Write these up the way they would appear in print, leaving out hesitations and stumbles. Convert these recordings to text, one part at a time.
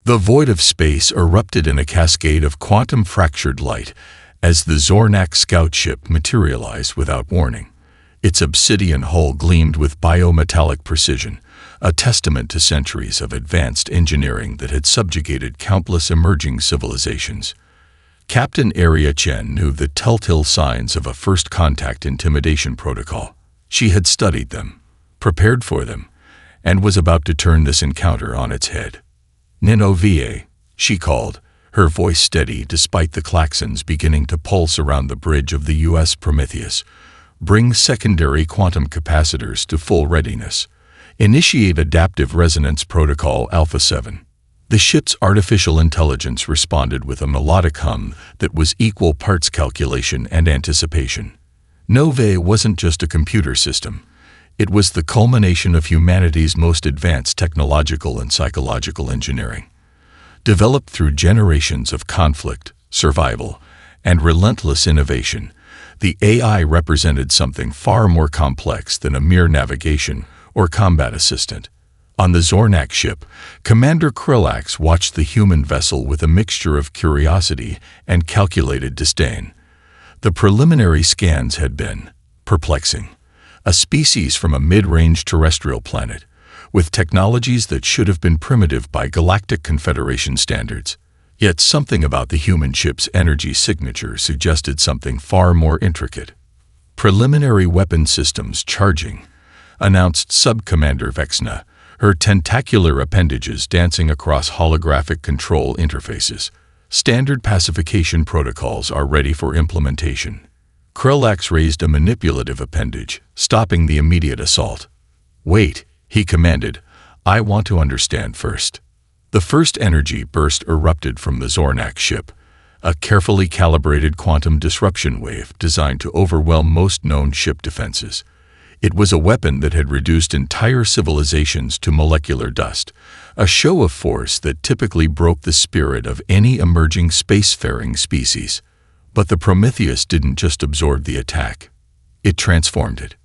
The void of space erupted in a cascade of quantum-fractured light as the Zornak scout ship materialized without warning. Its obsidian hull gleamed with biometallic precision, a testament to centuries of advanced engineering that had subjugated countless emerging civilizations. Captain Aria Chen knew the telltale signs of a first contact intimidation protocol. She had studied them, prepared for them, and was about to turn this encounter on its head. "Nineveh," she called, her voice steady despite the klaxons beginning to pulse around the bridge of the U.S. Prometheus. "Bring secondary quantum capacitors to full readiness. Initiate Adaptive Resonance Protocol Alpha 7. The ship's artificial intelligence responded with a melodic hum that was equal parts calculation and anticipation. Nove wasn't just a computer system. It was the culmination of humanity's most advanced technological and psychological engineering. Developed through generations of conflict, survival, and relentless innovation, the AI represented something far more complex than a mere navigation or combat assistant. On the Zornak ship, Commander Krillax watched the human vessel with a mixture of curiosity and calculated disdain. The preliminary scans had been perplexing. A species from a mid-range terrestrial planet, with technologies that should have been primitive by Galactic Confederation standards. Yet something about the human ship's energy signature suggested something far more intricate. "Preliminary weapon systems charging," announced Sub-Commander Vexna, her tentacular appendages dancing across holographic control interfaces. "Standard pacification protocols are ready for implementation." Krillax raised a manipulative appendage, stopping the immediate assault. "Wait," he commanded. "I want to understand first." The first energy burst erupted from the Zornak ship, a carefully calibrated quantum disruption wave designed to overwhelm most known ship defenses. It was a weapon that had reduced entire civilizations to molecular dust, a show of force that typically broke the spirit of any emerging spacefaring species. But the Prometheus didn't just absorb the attack. It transformed it.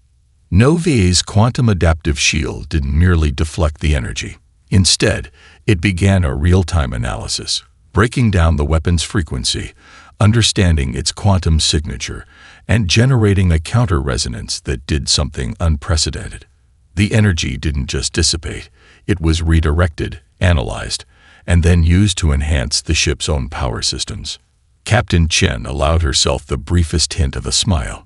Nove's quantum adaptive shield didn't merely deflect the energy. Instead, it began a real-time analysis, breaking down the weapon's frequency, understanding its quantum signature, and generating a counter-resonance that did something unprecedented. The energy didn't just dissipate, it was redirected, analyzed, and then used to enhance the ship's own power systems. Captain Chen allowed herself the briefest hint of a smile.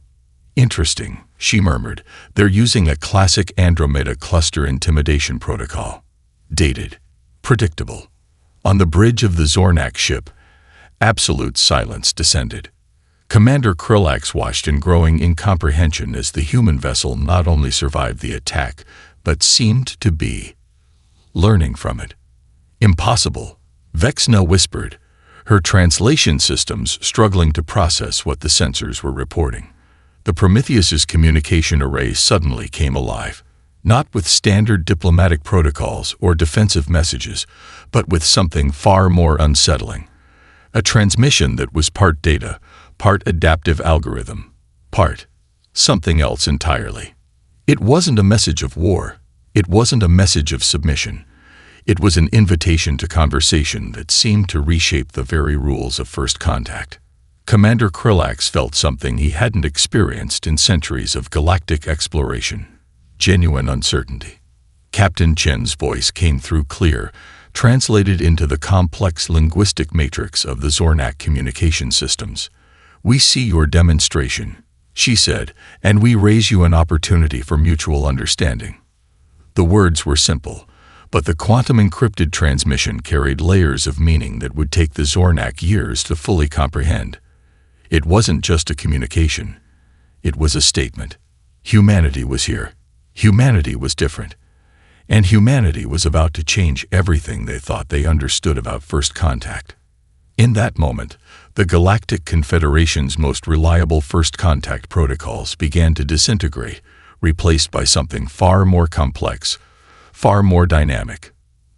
"Interesting," she murmured. "They're using a classic Andromeda cluster intimidation protocol. Dated. Predictable." On the bridge of the Zornak ship, absolute silence descended. Commander Krillax watched in growing incomprehension as the human vessel not only survived the attack, but seemed to be learning from it. "Impossible," Vexna whispered, her translation systems struggling to process what the sensors were reporting. The Prometheus's communication array suddenly came alive, not with standard diplomatic protocols or defensive messages, but with something far more unsettling. A transmission that was part data, part adaptive algorithm, part something else entirely. It wasn't a message of war. It wasn't a message of submission. It was an invitation to conversation that seemed to reshape the very rules of first contact. Commander Krillax felt something he hadn't experienced in centuries of galactic exploration. Genuine uncertainty. Captain Chen's voice came through clear, translated into the complex linguistic matrix of the Zornak communication systems. "We see your demonstration," she said, "and we raise you an opportunity for mutual understanding." The words were simple, but the quantum-encrypted transmission carried layers of meaning that would take the Zornak years to fully comprehend. It wasn't just a communication. It was a statement. Humanity was here. Humanity was different. And humanity was about to change everything they thought they understood about first contact. In that moment, the Galactic Confederation's most reliable first contact protocols began to disintegrate, replaced by something far more complex, far more dynamic,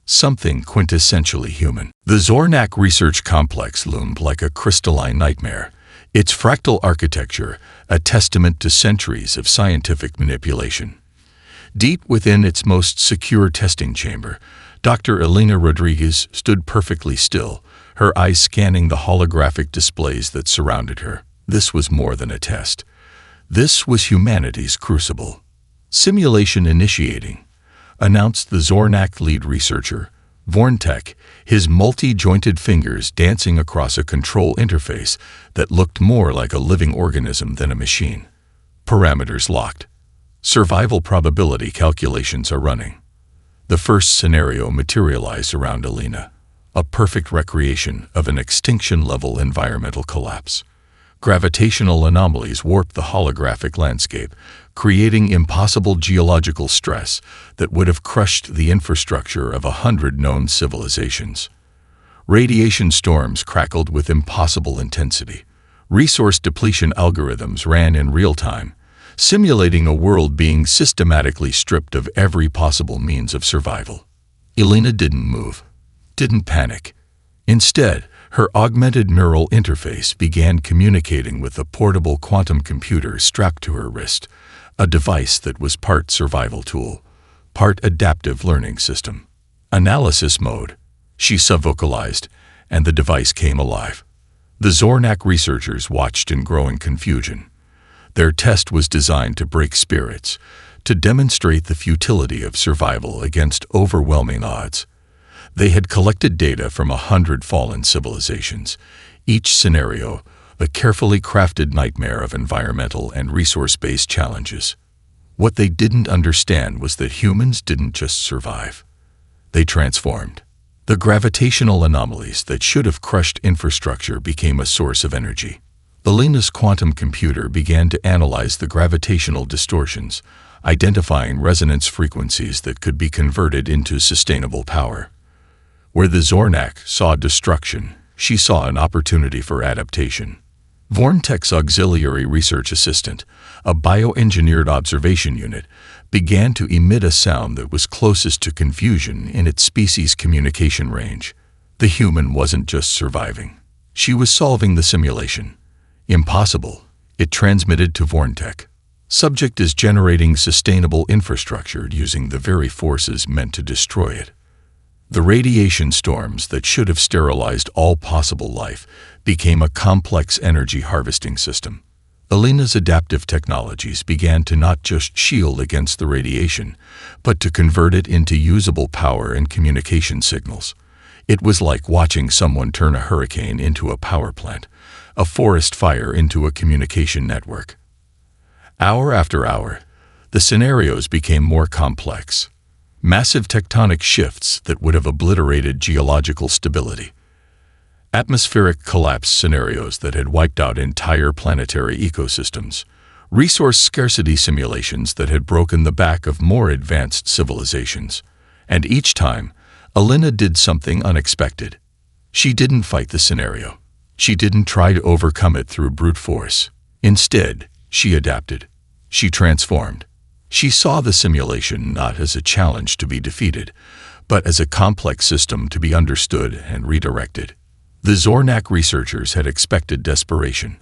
something quintessentially human. The Zornak Research Complex loomed like a crystalline nightmare, its fractal architecture a testament to centuries of scientific manipulation. Deep within its most secure testing chamber, Dr. Elena Rodriguez stood perfectly still, her eyes scanning the holographic displays that surrounded her. This was more than a test. This was humanity's crucible. "Simulation initiating," announced the Zornak lead researcher, Vorntech, his multi-jointed fingers dancing across a control interface that looked more like a living organism than a machine. Parameters locked. Survival probability calculations are running. The first scenario materialized around Elena, a perfect recreation of an extinction-level environmental collapse. Gravitational anomalies warped the holographic landscape, creating impossible geological stress that would have crushed the infrastructure of 100 known civilizations. Radiation storms crackled with impossible intensity. Resource depletion algorithms ran in real time, simulating a world being systematically stripped of every possible means of survival. Elena didn't move, didn't panic. Instead, her augmented neural interface began communicating with a portable quantum computer strapped to her wrist, a device that was part survival tool, part adaptive learning system. "Analysis mode," she subvocalized, and the device came alive. The Zornak researchers watched in growing confusion. Their test was designed to break spirits, to demonstrate the futility of survival against overwhelming odds. They had collected data from 100 fallen civilizations, each scenario a carefully crafted nightmare of environmental and resource-based challenges. What they didn't understand was that humans didn't just survive. They transformed. The gravitational anomalies that should have crushed infrastructure became a source of energy. Elena's quantum computer began to analyze the gravitational distortions, identifying resonance frequencies that could be converted into sustainable power. Where the Zornak saw destruction, she saw an opportunity for adaptation. Vorntech's auxiliary research assistant, a bioengineered observation unit, began to emit a sound that was closest to confusion in its species' communication range. The human wasn't just surviving. She was solving the simulation. "Impossible," it transmitted to Vorntech. "Subject is generating sustainable infrastructure using the very forces meant to destroy it." The radiation storms that should have sterilized all possible life became a complex energy harvesting system. Elena's adaptive technologies began to not just shield against the radiation, but to convert it into usable power and communication signals. It was like watching someone turn a hurricane into a power plant, a forest fire into a communication network. Hour after hour, the scenarios became more complex. Massive tectonic shifts that would have obliterated geological stability. Atmospheric collapse scenarios that had wiped out entire planetary ecosystems. Resource scarcity simulations that had broken the back of more advanced civilizations. And each time, Elena did something unexpected. She didn't fight the scenario. She didn't try to overcome it through brute force. Instead, she adapted. She transformed. She saw the simulation not as a challenge to be defeated, but as a complex system to be understood and redirected. The Zornak researchers had expected desperation.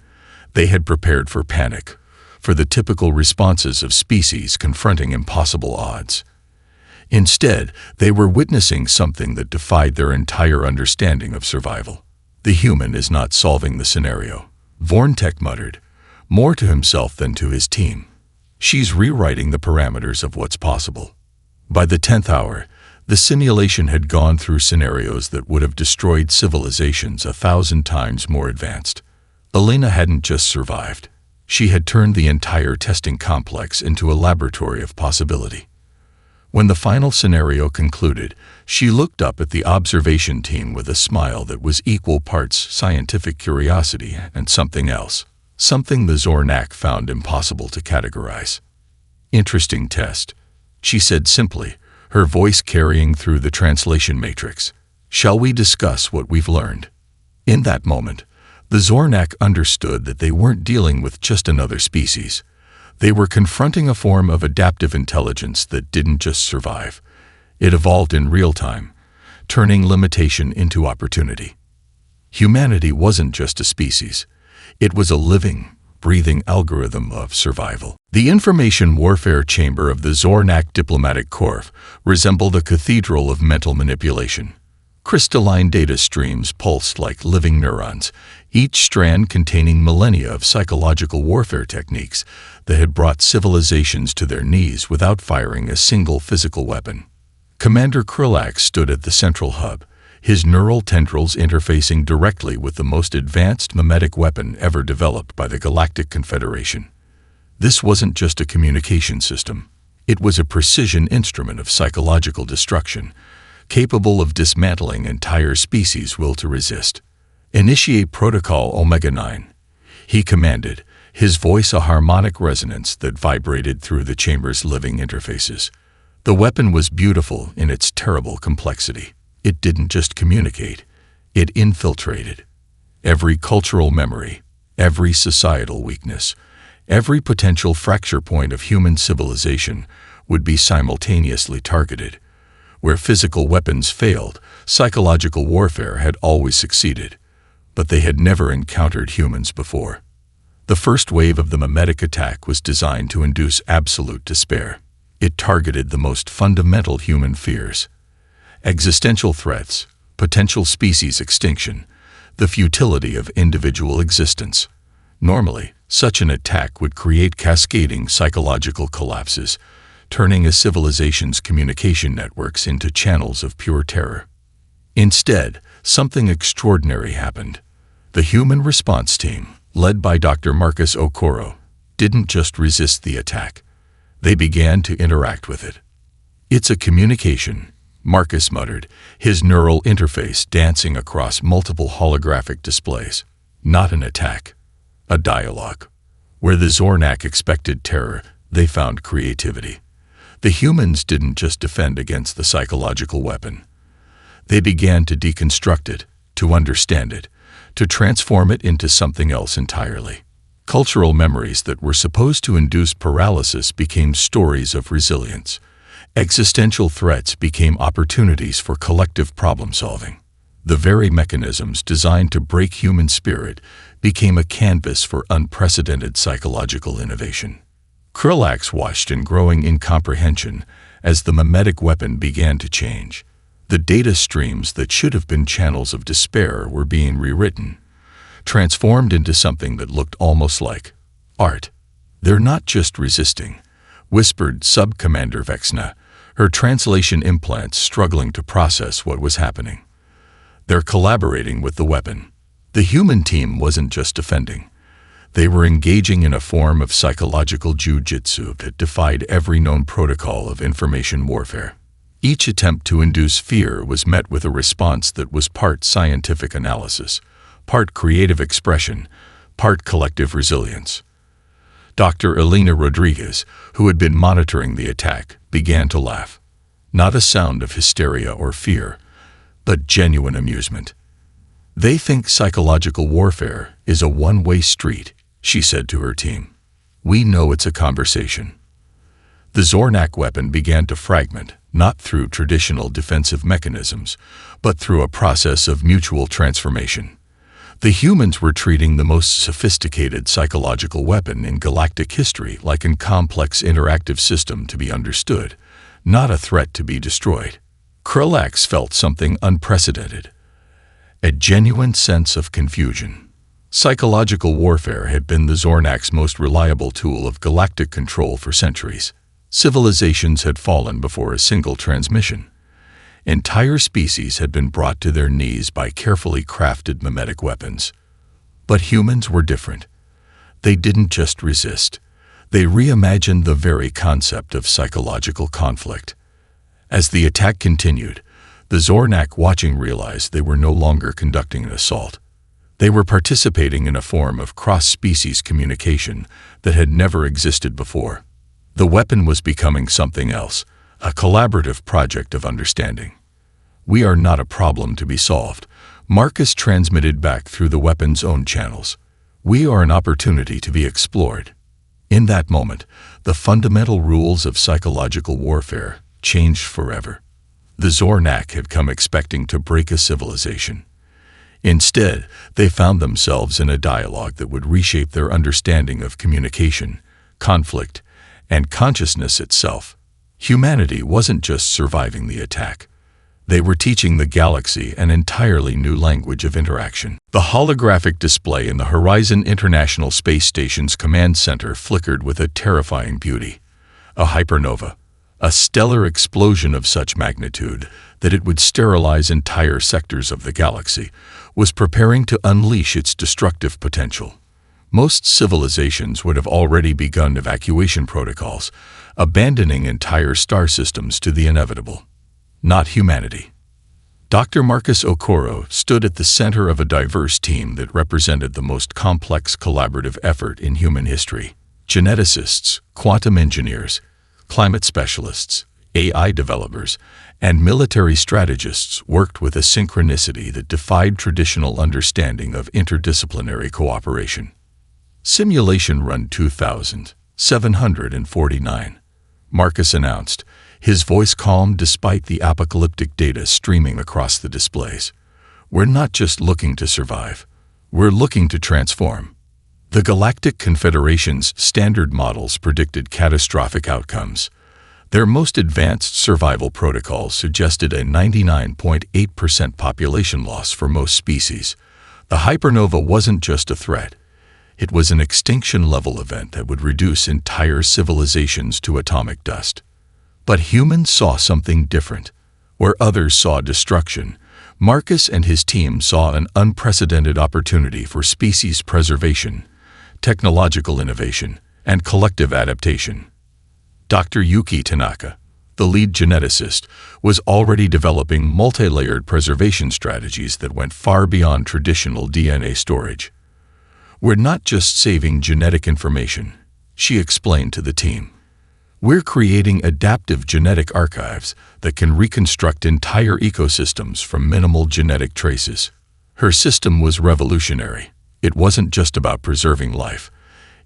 They had prepared for panic, for the typical responses of species confronting impossible odds. Instead, they were witnessing something that defied their entire understanding of survival. "The human is not solving the scenario," Vorntech muttered, more to himself than to his team. "She's rewriting the parameters of what's possible." By the 10th hour, the simulation had gone through scenarios that would have destroyed civilizations 1,000 times more advanced. Elena hadn't just survived. She had turned the entire testing complex into a laboratory of possibility. When the final scenario concluded, she looked up at the observation team with a smile that was equal parts scientific curiosity and something else. Something the Zornak found impossible to categorize. "Interesting test," she said simply, her voice carrying through the translation matrix. "Shall we discuss what we've learned?" In that moment, the Zornak understood that they weren't dealing with just another species. They were confronting a form of adaptive intelligence that didn't just survive. It evolved in real time, turning limitation into opportunity. Humanity wasn't just a species. It was a living, breathing algorithm of survival. The information warfare chamber of the Zornak Diplomatic Corps resembled a cathedral of mental manipulation. Crystalline data streams pulsed like living neurons, each strand containing millennia of psychological warfare techniques that had brought civilizations to their knees without firing a single physical weapon. Commander Krillak stood at the central hub, his neural tendrils interfacing directly with the most advanced mimetic weapon ever developed by the Galactic Confederation. This wasn't just a communication system. It was a precision instrument of psychological destruction, capable of dismantling entire species' will to resist. "Initiate Protocol Omega-9," he commanded, his voice a harmonic resonance that vibrated through the chamber's living interfaces. The weapon was beautiful in its terrible complexity. It didn't just communicate, it infiltrated. Every cultural memory, every societal weakness, every potential fracture point of human civilization would be simultaneously targeted. Where physical weapons failed, psychological warfare had always succeeded, but they had never encountered humans before. The first wave of the mimetic attack was designed to induce absolute despair. It targeted the most fundamental human fears: existential threats, potential species extinction, the futility of individual existence. Normally, such an attack would create cascading psychological collapses, turning a civilization's communication networks into channels of pure terror. Instead, something extraordinary happened. The human response team, led by Dr. Marcus Okoro, didn't just resist the attack. They began to interact with it. "It's a communication," Marcus muttered, his neural interface dancing across multiple holographic displays. "Not an attack, a dialogue." Where the Zornak expected terror, they found creativity. The humans didn't just defend against the psychological weapon. They began to deconstruct it, to understand it, to transform it into something else entirely. Cultural memories that were supposed to induce paralysis became stories of resilience. Existential threats became opportunities for collective problem-solving. The very mechanisms designed to break human spirit became a canvas for unprecedented psychological innovation. Krillak watched in growing incomprehension as the mimetic weapon began to change. The data streams that should have been channels of despair were being rewritten, transformed into something that looked almost like art. "They're not just resisting," whispered Sub-Commander Vexna, her translation implants struggling to process what was happening. "They're collaborating with the weapon." The human team wasn't just defending. They were engaging in a form of psychological jujitsu that defied every known protocol of information warfare. Each attempt to induce fear was met with a response that was part scientific analysis, part creative expression, part collective resilience. Dr. Elena Rodriguez, who had been monitoring the attack, began to laugh. Not a sound of hysteria or fear, but genuine amusement. "They think psychological warfare is a one-way street," she said to her team. "We know it's a conversation." The Zornak weapon began to fragment, not through traditional defensive mechanisms, but through a process of mutual transformation. The humans were treating the most sophisticated psychological weapon in galactic history like a complex interactive system to be understood, not a threat to be destroyed. Krillak felt something unprecedented, a genuine sense of confusion. Psychological warfare had been the Zornak's most reliable tool of galactic control for centuries. Civilizations had fallen before a single transmission. Entire species had been brought to their knees by carefully crafted mimetic weapons. But humans were different. They didn't just resist. They reimagined the very concept of psychological conflict. As the attack continued, the Zornak watching realized they were no longer conducting an assault. They were participating in a form of cross-species communication that had never existed before. The weapon was becoming something else, a collaborative project of understanding. "We are not a problem to be solved," Marcus transmitted back through the weapon's own channels. "We are an opportunity to be explored." In that moment, the fundamental rules of psychological warfare changed forever. The Zornak had come expecting to break a civilization. Instead, they found themselves in a dialogue that would reshape their understanding of communication, conflict, and consciousness itself. Humanity wasn't just surviving the attack. They were teaching the galaxy an entirely new language of interaction. The holographic display in the Horizon International Space Station's command center flickered with a terrifying beauty. A hypernova, a stellar explosion of such magnitude that it would sterilize entire sectors of the galaxy, was preparing to unleash its destructive potential. Most civilizations would have already begun evacuation protocols, abandoning entire star systems to the inevitable. Not humanity. Dr. Marcus Okoro stood at the center of a diverse team that represented the most complex collaborative effort in human history. Geneticists, quantum engineers, climate specialists, AI developers, and military strategists worked with a synchronicity that defied traditional understanding of interdisciplinary cooperation. Simulation Run 2749. Marcus announced, his voice calm despite the apocalyptic data streaming across the displays. We're not just looking to survive. We're looking to transform. The Galactic Confederation's standard models predicted catastrophic outcomes. Their most advanced survival protocols suggested a 99.8% population loss for most species. The hypernova wasn't just a threat. It was an extinction-level event that would reduce entire civilizations to atomic dust. But humans saw something different. Where others saw destruction, Marcus and his team saw an unprecedented opportunity for species preservation, technological innovation, and collective adaptation. Dr. Yuki Tanaka, the lead geneticist, was already developing multi-layered preservation strategies that went far beyond traditional DNA storage. We're not just saving genetic information, she explained to the team. We're creating adaptive genetic archives that can reconstruct entire ecosystems from minimal genetic traces. Her system was revolutionary. It wasn't just about preserving life.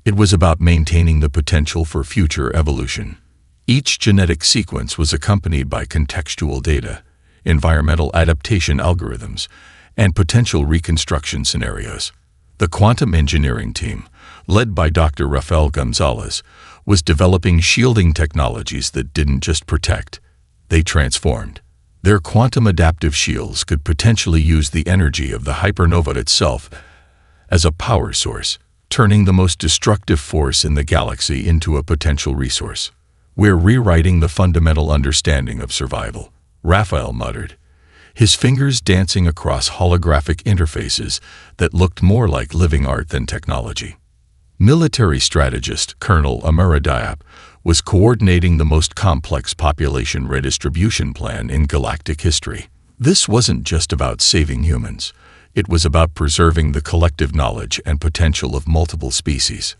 It was about maintaining the potential for future evolution. Each genetic sequence was accompanied by contextual data, environmental adaptation algorithms, and potential reconstruction scenarios. The quantum engineering team, led by Dr. Rafael Gonzalez, was developing shielding technologies that didn't just protect, they transformed. Their quantum adaptive shields could potentially use the energy of the hypernova itself as a power source, turning the most destructive force in the galaxy into a potential resource. We're rewriting the fundamental understanding of survival, Raphael muttered, his fingers dancing across holographic interfaces that looked more like living art than technology. Military strategist Colonel Amara Diop was coordinating the most complex population redistribution plan in galactic history. This wasn't just about saving humans. It was about preserving the collective knowledge and potential of multiple species.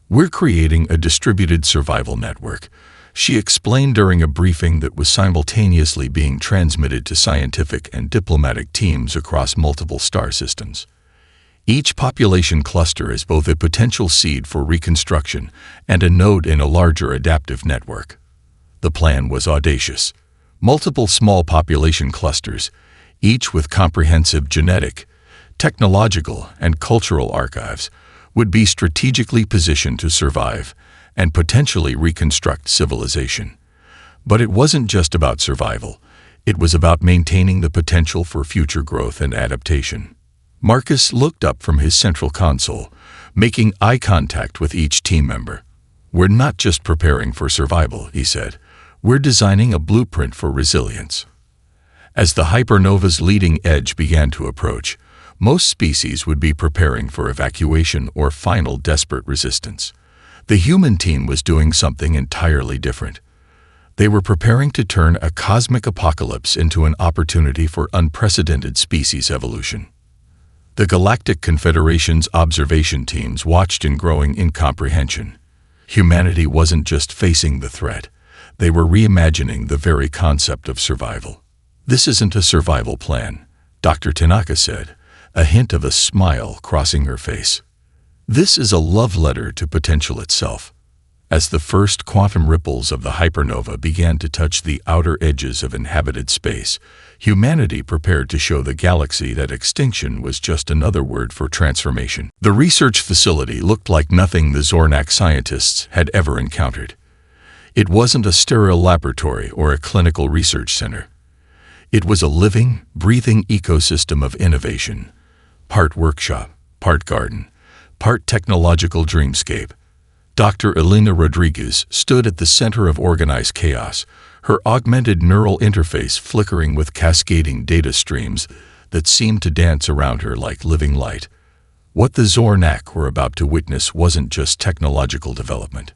We're creating a distributed survival network, she explained during a briefing that was simultaneously being transmitted to scientific and diplomatic teams across multiple star systems. Each population cluster is both a potential seed for reconstruction and a node in a larger adaptive network. The plan was audacious. Multiple small population clusters, each with comprehensive genetic, technological, and cultural archives, would be strategically positioned to survive and potentially reconstruct civilization. But it wasn't just about survival. It was about maintaining the potential for future growth and adaptation. Marcus looked up from his central console, making eye contact with each team member. We're not just preparing for survival, he said. We're designing a blueprint for resilience. As the hypernova's leading edge began to approach, most species would be preparing for evacuation or final desperate resistance. The human team was doing something entirely different. They were preparing to turn a cosmic apocalypse into an opportunity for unprecedented species evolution. The Galactic Confederation's observation teams watched in growing incomprehension. Humanity wasn't just facing the threat. They were reimagining the very concept of survival. This isn't a survival plan, Dr. Tanaka said, a hint of a smile crossing her face. This is a love letter to potential itself. As the first quantum ripples of the hypernova began to touch the outer edges of inhabited space, humanity prepared to show the galaxy that extinction was just another word for transformation. The research facility looked like nothing the Zornak scientists had ever encountered. It wasn't a sterile laboratory or a clinical research center. It was a living, breathing ecosystem of innovation, part workshop, part garden, part technological dreamscape. Dr. Elena Rodriguez stood at the center of organized chaos, her augmented neural interface flickering with cascading data streams that seemed to dance around her like living light. What the Zornak were about to witness wasn't just technological development.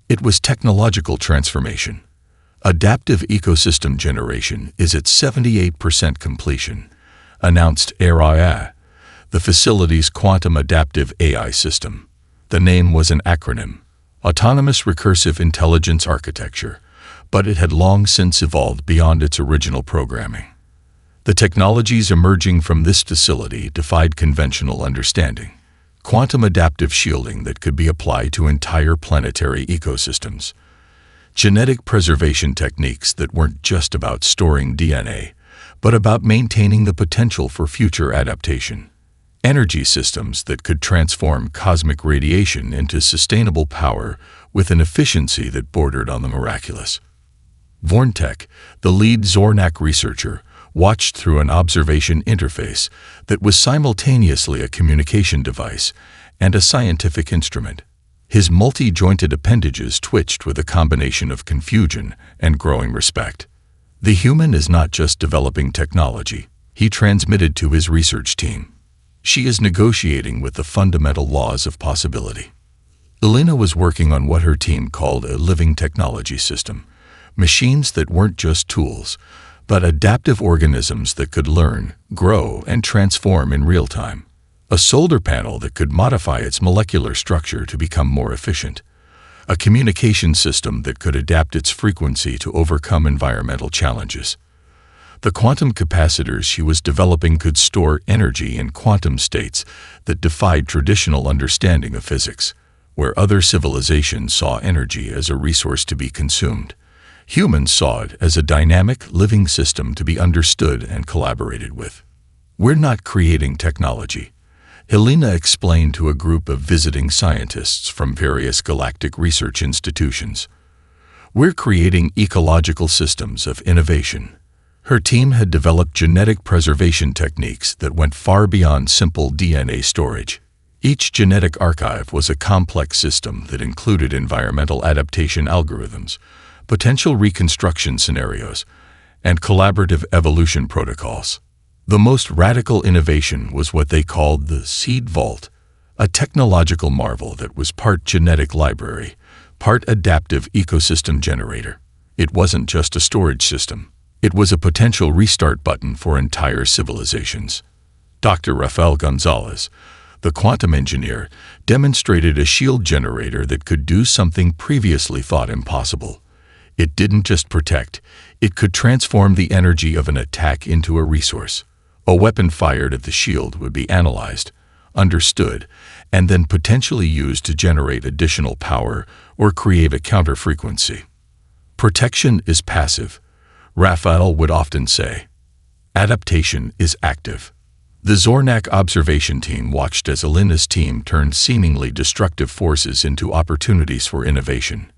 It was technological transformation. Adaptive ecosystem generation is at 78% completion, announced ARIA, the facility's quantum adaptive AI system. The name was an acronym, Autonomous Recursive Intelligence Architecture, but it had long since evolved beyond its original programming. The technologies emerging from this facility defied conventional understanding. Quantum adaptive shielding that could be applied to entire planetary ecosystems. Genetic preservation techniques that weren't just about storing DNA, but about maintaining the potential for future adaptation. Energy systems that could transform cosmic radiation into sustainable power with an efficiency that bordered on the miraculous. Vorntech, the lead Zornak researcher, watched through an observation interface that was simultaneously a communication device and a scientific instrument. His multi-jointed appendages twitched with a combination of confusion and growing respect. The human is not just developing technology, he transmitted to his research team. She is negotiating with the fundamental laws of possibility. Elena was working on what her team called a living technology system, machines that weren't just tools, but adaptive organisms that could learn, grow, and transform in real time. A solar panel that could modify its molecular structure to become more efficient. A communication system that could adapt its frequency to overcome environmental challenges. The quantum capacitors she was developing could store energy in quantum states that defied traditional understanding of physics, where other civilizations saw energy as a resource to be consumed. Humans saw it as a dynamic, living system to be understood and collaborated with. We're not creating technology, Helena explained to a group of visiting scientists from various galactic research institutions. We're creating ecological systems of innovation. Her team had developed genetic preservation techniques that went far beyond simple DNA storage. Each genetic archive was a complex system that included environmental adaptation algorithms, potential reconstruction scenarios, and collaborative evolution protocols. The most radical innovation was what they called the Seed Vault, a technological marvel that was part genetic library, part adaptive ecosystem generator. It wasn't just a storage system. It was a potential restart button for entire civilizations. Dr. Rafael Gonzalez, the quantum engineer, demonstrated a shield generator that could do something previously thought impossible. It didn't just protect, it could transform the energy of an attack into a resource. A weapon fired at the shield would be analyzed, understood, and then potentially used to generate additional power or create a counter-frequency. Protection is passive, Raphael would often say. Adaptation is active. The Zornak observation team watched as Elena's team turned seemingly destructive forces into opportunities for innovation.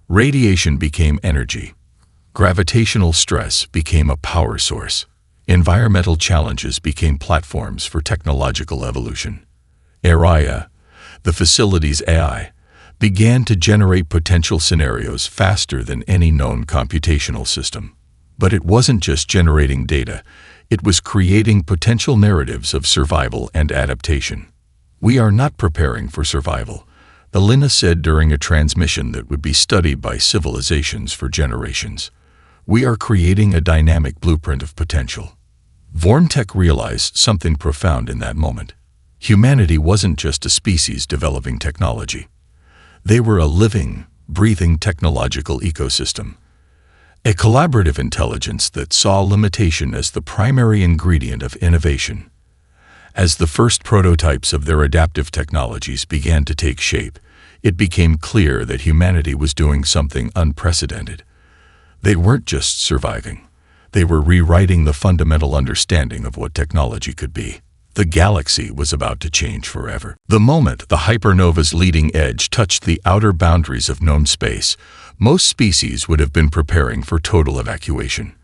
Radiation became energy. Gravitational stress became a power source. Environmental challenges became platforms for technological evolution. Araya, the facility's AI, began to generate potential scenarios faster than any known computational system. But it wasn't just generating data, it was creating potential narratives of survival and adaptation. We are not preparing for survival, Elena said during a transmission that would be studied by civilizations for generations. We are creating a dynamic blueprint of potential. Vorntech realized something profound in that moment. Humanity wasn't just a species developing technology. They were a living, breathing technological ecosystem. A collaborative intelligence that saw limitation as the primary ingredient of innovation. As the first prototypes of their adaptive technologies began to take shape, it became clear that humanity was doing something unprecedented. They weren't just surviving. They were rewriting the fundamental understanding of what technology could be. The galaxy was about to change forever. The moment the hypernova's leading edge touched the outer boundaries of known space, most species would have been preparing for total evacuation.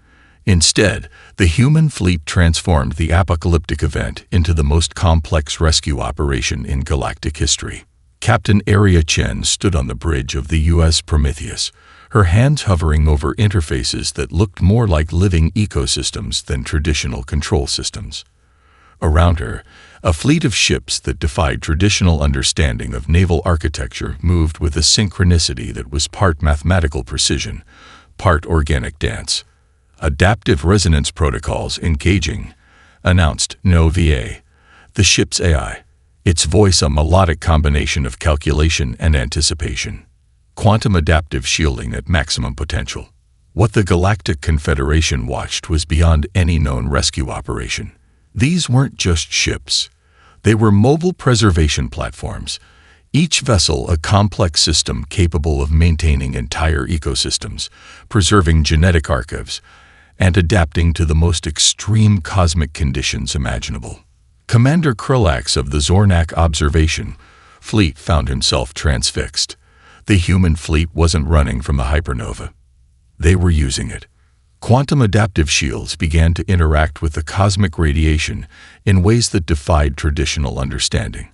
Instead, the human fleet transformed the apocalyptic event into the most complex rescue operation in galactic history. Captain Aria Chen stood on the bridge of the U.S. Prometheus, her hands hovering over interfaces that looked more like living ecosystems than traditional control systems. Around her, a fleet of ships that defied traditional understanding of naval architecture moved with a synchronicity that was part mathematical precision, part organic dance. Adaptive resonance protocols engaging, announced NOVA, the ship's AI, its voice a melodic combination of calculation and anticipation. Quantum adaptive shielding at maximum potential. What the Galactic Confederation watched was beyond any known rescue operation. These weren't just ships. They were mobile preservation platforms, each vessel a complex system capable of maintaining entire ecosystems, preserving genetic archives, and adapting to the most extreme cosmic conditions imaginable. Commander Krulax of the Zornak Observation Fleet found himself transfixed. The human fleet wasn't running from the hypernova. They were using it. Quantum adaptive shields began to interact with the cosmic radiation in ways that defied traditional understanding.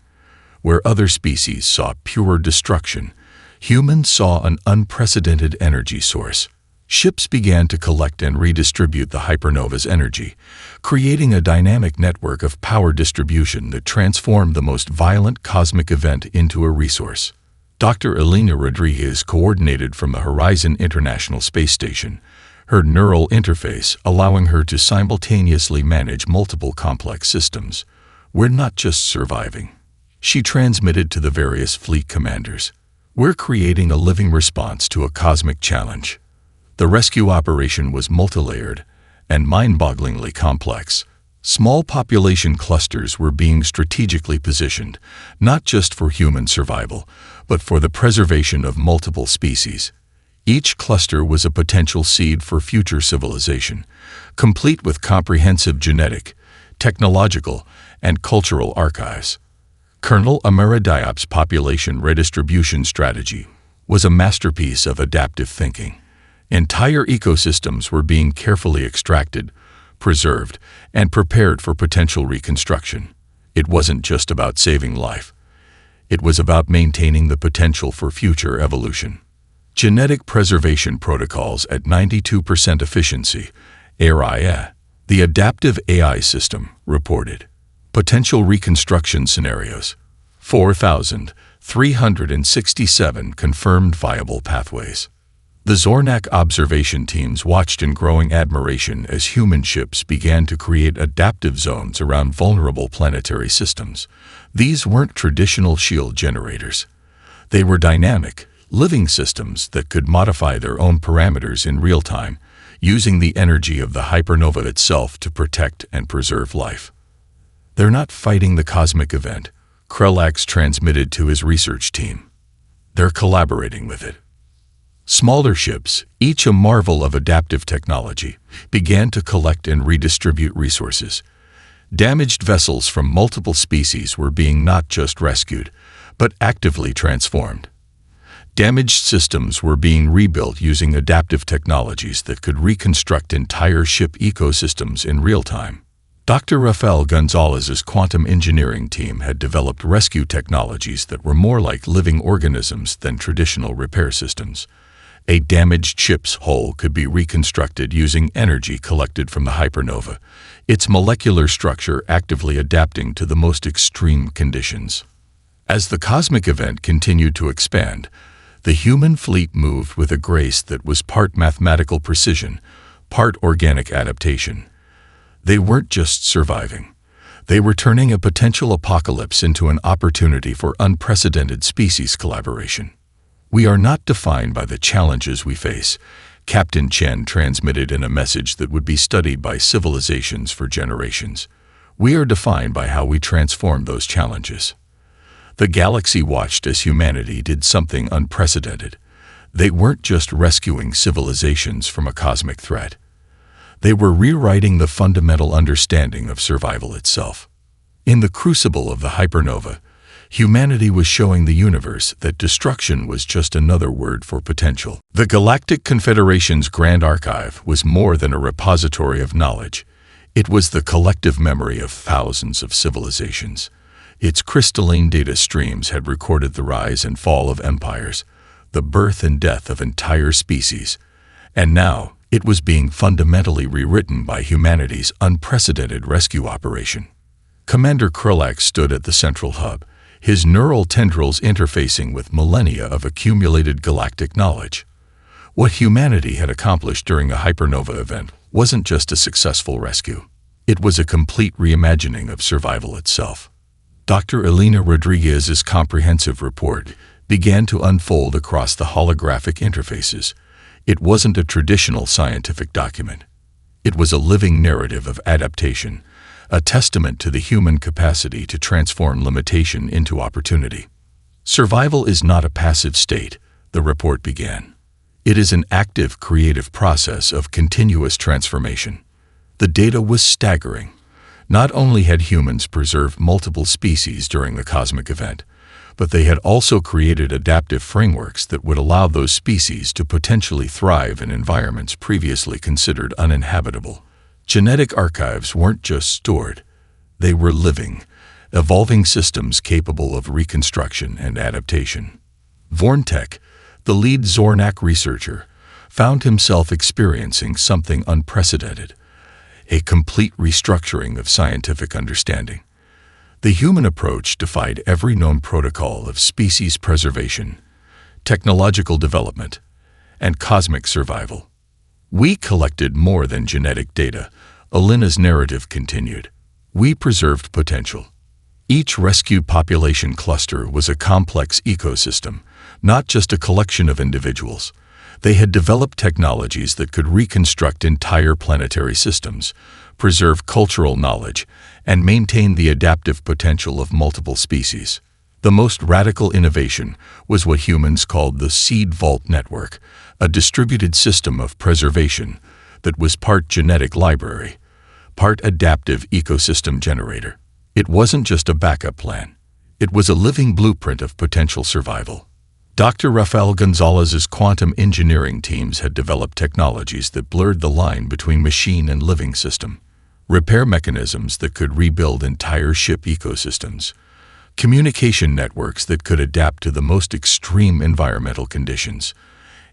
Where other species saw pure destruction, humans saw an unprecedented energy source. Ships began to collect and redistribute the hypernova's energy, creating a dynamic network of power distribution that transformed the most violent cosmic event into a resource. Dr. Elena Rodriguez coordinated from the Horizon International Space Station, her neural interface allowing her to simultaneously manage multiple complex systems. We're not just surviving. She transmitted to the various fleet commanders. We're creating a living response to a cosmic challenge. The rescue operation was multilayered and mind-bogglingly complex. Small population clusters were being strategically positioned, not just for human survival, but for the preservation of multiple species. Each cluster was a potential seed for future civilization, complete with comprehensive genetic, technological, and cultural archives. Colonel Amara Diop's population redistribution strategy was a masterpiece of adaptive thinking. Entire ecosystems were being carefully extracted, preserved, and prepared for potential reconstruction. It wasn't just about saving life. It was about maintaining the potential for future evolution. Genetic preservation protocols at 92% efficiency, ARIA, the adaptive AI system, reported. Potential reconstruction scenarios, 4,367 confirmed viable pathways. The Zornak observation teams watched in growing admiration as human ships began to create adaptive zones around vulnerable planetary systems. These weren't traditional shield generators. They were dynamic, living systems that could modify their own parameters in real time, using the energy of the hypernova itself to protect and preserve life. They're not fighting the cosmic event, Krulax transmitted to his research team. They're collaborating with it. Smaller ships, each a marvel of adaptive technology, began to collect and redistribute resources. Damaged vessels from multiple species were being not just rescued, but actively transformed. Damaged systems were being rebuilt using adaptive technologies that could reconstruct entire ship ecosystems in real time. Dr. Rafael Gonzalez's quantum engineering team had developed rescue technologies that were more like living organisms than traditional repair systems. A damaged ship's hull could be reconstructed using energy collected from the hypernova, its molecular structure actively adapting to the most extreme conditions. As the cosmic event continued to expand, the human fleet moved with a grace that was part mathematical precision, part organic adaptation. They weren't just surviving. They were turning a potential apocalypse into an opportunity for unprecedented species collaboration. We are not defined by the challenges we face, Captain Chen transmitted in a message that would be studied by civilizations for generations. We are defined by how we transform those challenges. The galaxy watched as humanity did something unprecedented. They weren't just rescuing civilizations from a cosmic threat. They were rewriting the fundamental understanding of survival itself. In the crucible of the hypernova, humanity was showing the universe that destruction was just another word for potential. The Galactic Confederation's Grand Archive was more than a repository of knowledge. It was the collective memory of thousands of civilizations. Its crystalline data streams had recorded the rise and fall of empires, the birth and death of entire species, and now it was being fundamentally rewritten by humanity's unprecedented rescue operation. Commander Krillak stood at the central hub, his neural tendrils interfacing with millennia of accumulated galactic knowledge. What humanity had accomplished during a hypernova event wasn't just a successful rescue. It was a complete reimagining of survival itself. Dr. Elena Rodriguez's comprehensive report began to unfold across the holographic interfaces. It wasn't a traditional scientific document. It was a living narrative of adaptation, a testament to the human capacity to transform limitation into opportunity. Survival is not a passive state, the report began. It is an active, creative process of continuous transformation. The data was staggering. Not only had humans preserved multiple species during the cosmic event, but they had also created adaptive frameworks that would allow those species to potentially thrive in environments previously considered uninhabitable. Genetic archives weren't just stored, they were living, evolving systems capable of reconstruction and adaptation. Vorntek, the lead Zornak researcher, found himself experiencing something unprecedented, a complete restructuring of scientific understanding. The human approach defied every known protocol of species preservation, technological development, and cosmic survival. We collected more than genetic data, Elena's narrative continued. We preserved potential. Each rescued population cluster was a complex ecosystem, not just a collection of individuals. They had developed technologies that could reconstruct entire planetary systems, preserve cultural knowledge, and maintain the adaptive potential of multiple species. The most radical innovation was what humans called the Seed Vault Network, a distributed system of preservation that was part genetic library, part adaptive ecosystem generator. It wasn't just a backup plan. It was a living blueprint of potential survival. Dr. Rafael Gonzalez's quantum engineering teams had developed technologies that blurred the line between machine and living system, repair mechanisms that could rebuild entire ship ecosystems, communication networks that could adapt to the most extreme environmental conditions,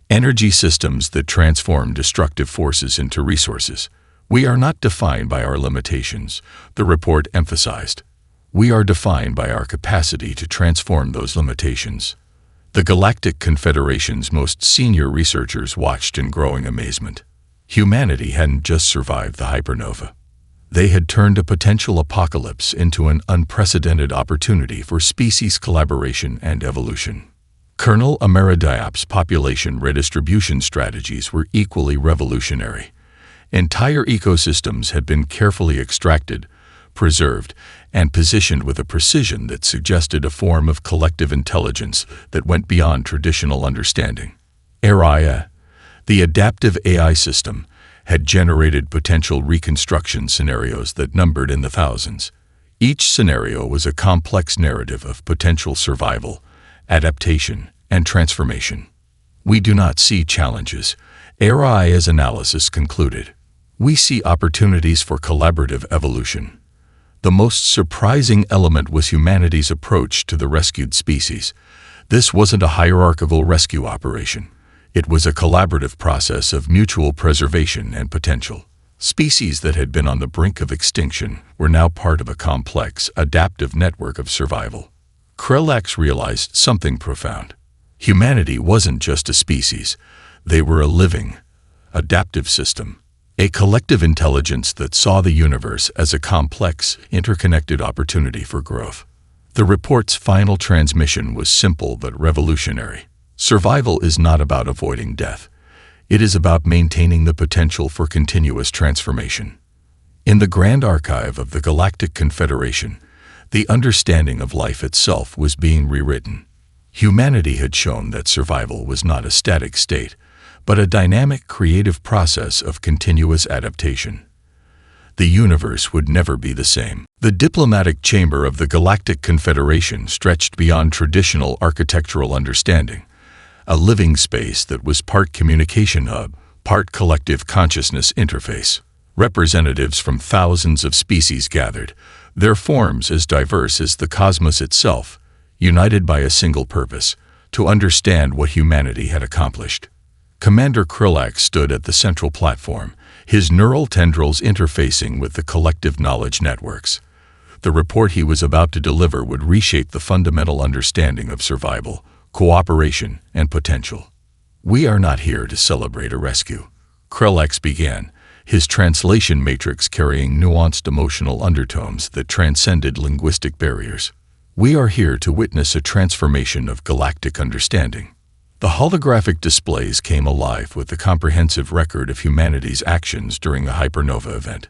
energy systems that transform destructive forces into resources. We are not defined by our limitations, the report emphasized. We are defined by our capacity to transform those limitations. The Galactic Confederation's most senior researchers watched in growing amazement. Humanity hadn't just survived the hypernova. They had turned a potential apocalypse into an unprecedented opportunity for species collaboration and evolution. Colonel Ameridiap's population redistribution strategies were equally revolutionary. Entire ecosystems had been carefully extracted, preserved, and positioned with a precision that suggested a form of collective intelligence that went beyond traditional understanding. Araya, the adaptive AI system, had generated potential reconstruction scenarios that numbered in the thousands. Each scenario was a complex narrative of potential survival, adaptation, and transformation. We do not see challenges, Araya's analysis concluded. We see opportunities for collaborative evolution. The most surprising element was humanity's approach to the rescued species. This wasn't a hierarchical rescue operation. It was a collaborative process of mutual preservation and potential. Species that had been on the brink of extinction were now part of a complex, adaptive network of survival. Krillak realized something profound. Humanity wasn't just a species. They were a living, adaptive system. A collective intelligence that saw the universe as a complex, interconnected opportunity for growth. The report's final transmission was simple but revolutionary. Survival is not about avoiding death. It is about maintaining the potential for continuous transformation. In the Grand Archive of the Galactic Confederation, The understanding of life itself was being rewritten. Humanity had shown that survival was not a static state, but a dynamic, creative process of continuous adaptation. The universe would never be the same. The diplomatic chamber of the Galactic Confederation stretched beyond traditional architectural understanding, a living space that was part communication hub, part collective consciousness interface. Representatives from thousands of species gathered, their forms as diverse as the cosmos itself, united by a single purpose: to understand what humanity had accomplished. Commander Krillak stood at the central platform, his neural tendrils interfacing with the collective knowledge networks. The report he was about to deliver would reshape the fundamental understanding of survival, cooperation, and potential. "We are not here to celebrate a rescue," Krillak began, his translation matrix carrying nuanced emotional undertones that transcended linguistic barriers. "We are here to witness a transformation of galactic understanding." The holographic displays came alive with the comprehensive record of humanity's actions during the hypernova event.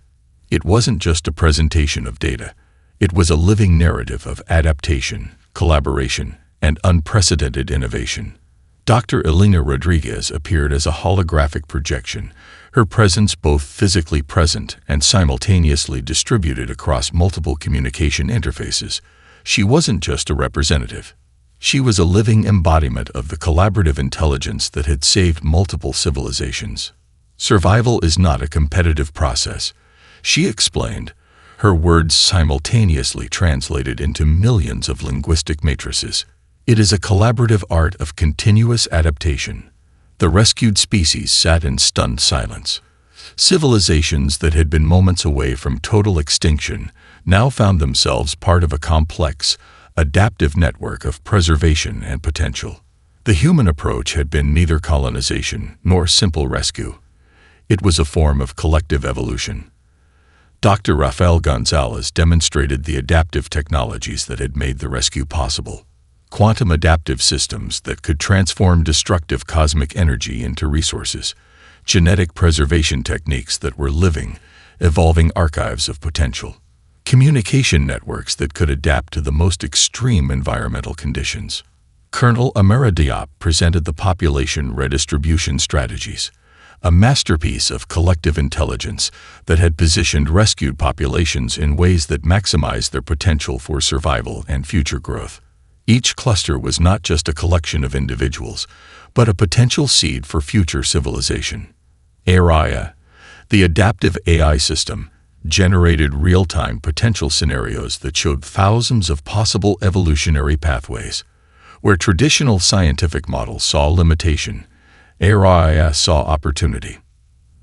It wasn't just a presentation of data. It was a living narrative of adaptation, collaboration, and unprecedented innovation. Dr. Elena Rodriguez appeared as a holographic projection, her presence both physically present and simultaneously distributed across multiple communication interfaces. She wasn't just a representative. She was a living embodiment of the collaborative intelligence that had saved multiple civilizations. "Survival is not a competitive process," she explained, her words simultaneously translated into millions of linguistic matrices. "It is a collaborative art of continuous adaptation." The rescued species sat in stunned silence. Civilizations that had been moments away from total extinction now found themselves part of a complex, adaptive network of preservation and potential. The human approach had been neither colonization nor simple rescue. It was a form of collective evolution. Dr. Rafael Gonzalez demonstrated the adaptive technologies that had made the rescue possible. Quantum adaptive systems that could transform destructive cosmic energy into resources. Genetic preservation techniques that were living, evolving archives of potential. Communication networks that could adapt to the most extreme environmental conditions. Colonel Amara Diop presented the population redistribution strategies, a masterpiece of collective intelligence that had positioned rescued populations in ways that maximized their potential for survival and future growth. Each cluster was not just a collection of individuals, but a potential seed for future civilization. Araya, the adaptive AI system, generated real-time potential scenarios that showed thousands of possible evolutionary pathways. Where traditional scientific models saw limitation, Araya saw opportunity.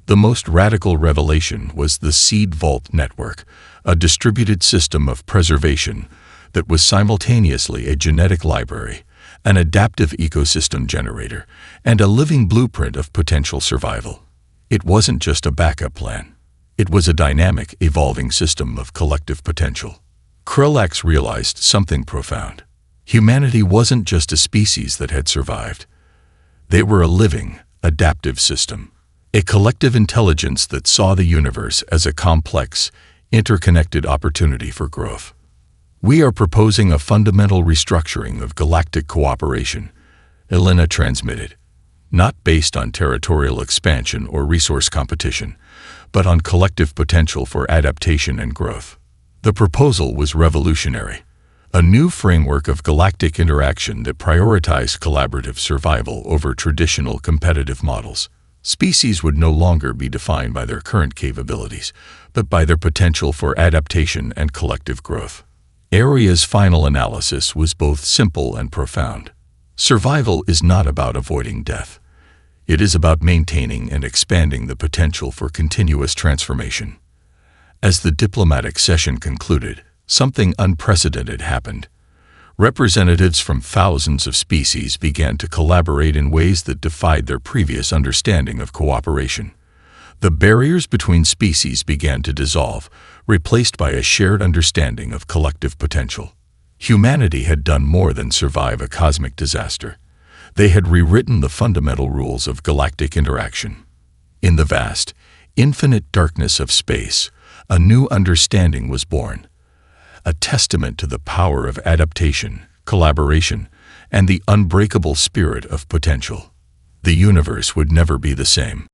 The most radical revelation was the Seed Vault Network, a distributed system of preservation that was simultaneously a genetic library, an adaptive ecosystem generator, and a living blueprint of potential survival. It wasn't just a backup plan. It was a dynamic, evolving system of collective potential. Krillak realized something profound. Humanity wasn't just a species that had survived. They were a living, adaptive system, a collective intelligence that saw the universe as a complex, interconnected opportunity for growth. "We are proposing a fundamental restructuring of galactic cooperation," Elena transmitted, "not based on territorial expansion or resource competition, but on collective potential for adaptation and growth." The proposal was revolutionary, a new framework of galactic interaction that prioritized collaborative survival over traditional competitive models. Species would no longer be defined by their current capabilities, but by their potential for adaptation and collective growth. Aria's final analysis was both simple and profound. Survival is not about avoiding death. It is about maintaining and expanding the potential for continuous transformation. As the diplomatic session concluded, something unprecedented happened. Representatives from thousands of species began to collaborate in ways that defied their previous understanding of cooperation. The barriers between species began to dissolve, replaced by a shared understanding of collective potential. Humanity had done more than survive a cosmic disaster. They had rewritten the fundamental rules of galactic interaction. In the vast, infinite darkness of space, a new understanding was born. a testament to the power of adaptation, collaboration, and the unbreakable spirit of potential. The universe would never be the same.